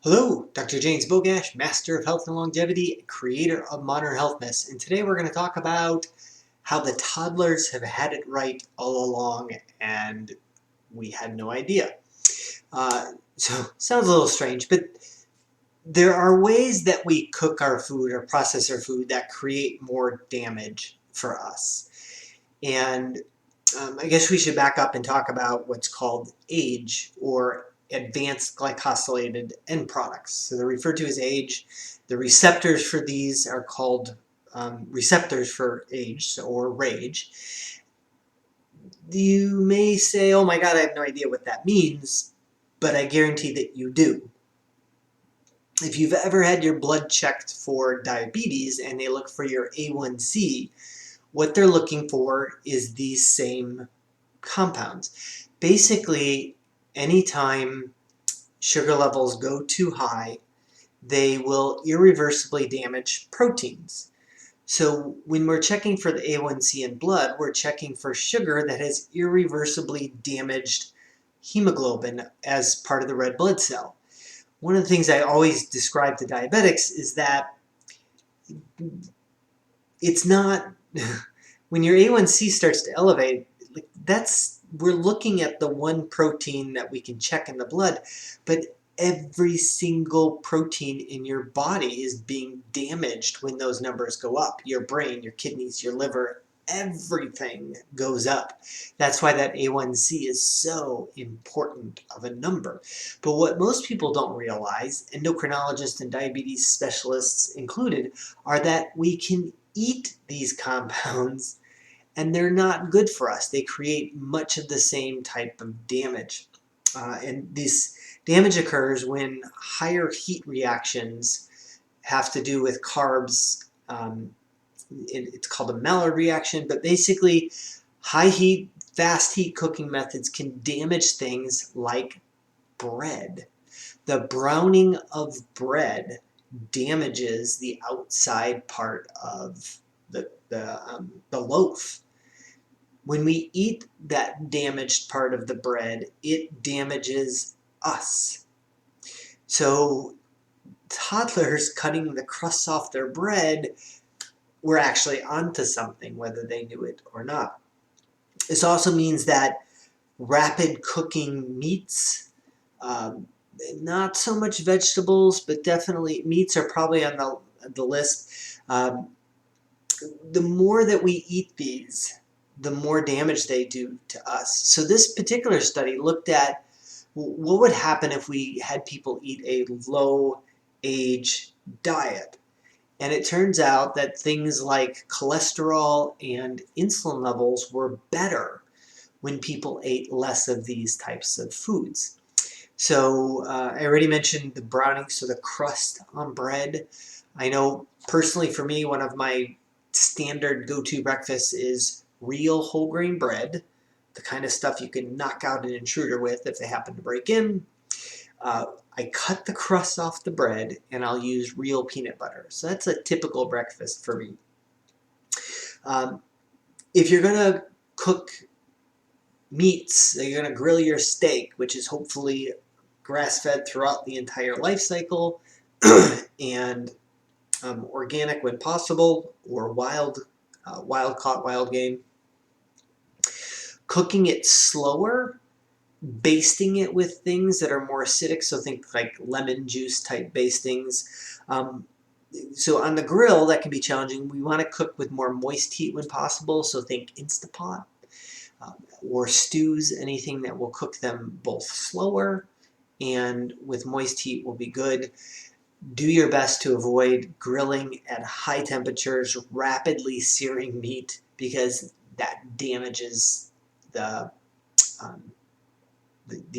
Hello, Dr. James Bogash, Master of Health and Longevity, creator of Modern Healthness, and today we're going to talk about how the toddlers have had it right all along and we had no idea. So, sounds a little strange, but there are ways that we cook our food or process our food that create more damage for us. And I guess we should back up and talk about what's called age or advanced glycosylated end products. So they're referred to as age. The receptors for these are called receptors for age or RAGE. You may say, oh my God, I have no idea what that means, but I guarantee that you do. If you've ever had your blood checked for diabetes and they look for your A1C, what they're looking for is these same compounds. Basically, anytime sugar levels go too high, they will irreversibly damage proteins. So when we're checking for the A1C in blood, we're checking for sugar that has irreversibly damaged hemoglobin as part of the red blood cell. One of the things I always describe to diabetics is that it's not, when your A1C starts to elevate, we're looking at the one protein that we can check in the blood, but every single protein in your body is being damaged when those numbers go up. Your brain, your kidneys, your liver, everything goes up. That's why that A1C is so important of a number. But what most people don't realize, endocrinologists and diabetes specialists included, are that we can eat these compounds and they're not good for us. They create much of the same type of damage. And this damage occurs when higher heat reactions have to do with carbs. It's called a mellow reaction, but basically high heat, fast heat cooking methods can damage things like bread. The browning of bread damages the outside part of the loaf. When we eat that damaged part of the bread, it damages us. So toddlers cutting the crusts off their bread were actually onto something, whether they knew it or not. This also means that rapid cooking meats, not so much vegetables, but definitely meats are probably on the list. The more that we eat these, the more damage they do to us. So this particular study looked at what would happen if we had people eat a low age diet. And it turns out that things like cholesterol and insulin levels were better when people ate less of these types of foods. So I already mentioned the browning, so the crust on bread. I know personally for me, one of my standard go-to breakfasts is real whole grain bread, the kind of stuff you can knock out an intruder with if they happen to break in. I cut the crust off the bread and I'll use real peanut butter. So that's a typical breakfast for me. If you're going to cook meats, you're going to grill your steak, which is hopefully grass-fed throughout the entire life cycle and organic when possible, or wild caught, wild game. Cooking it slower, basting it with things that are more acidic, so think like lemon juice type bastings. So on the grill, that can be challenging. We want to cook with more moist heat when possible, so think Instapot or stews, anything that will cook them both slower and with moist heat will be good. Do your best to avoid grilling at high temperatures, rapidly searing meat, because that damages the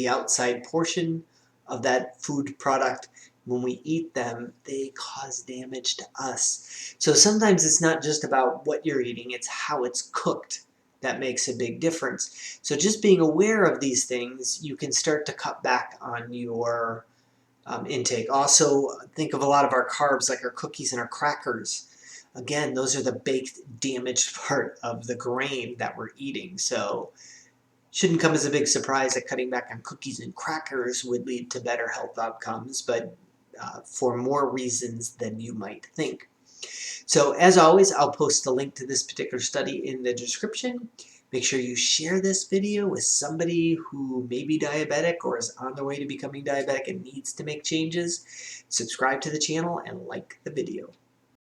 outside portion of that food product. When we eat them, they cause damage to us. So sometimes it's not just about what you're eating, it's how it's cooked that makes a big difference. So just being aware of these things, you can start to cut back on your intake. Also, think of a lot of our carbs, like our cookies and our crackers. Again, those are the baked, damaged part of the grain that we're eating. So shouldn't come as a big surprise that cutting back on cookies and crackers would lead to better health outcomes, but for more reasons than you might think. So as always, I'll post the link to this particular study in the description. Make sure you share this video with somebody who may be diabetic or is on their way to becoming diabetic and needs to make changes. Subscribe to the channel and like the video.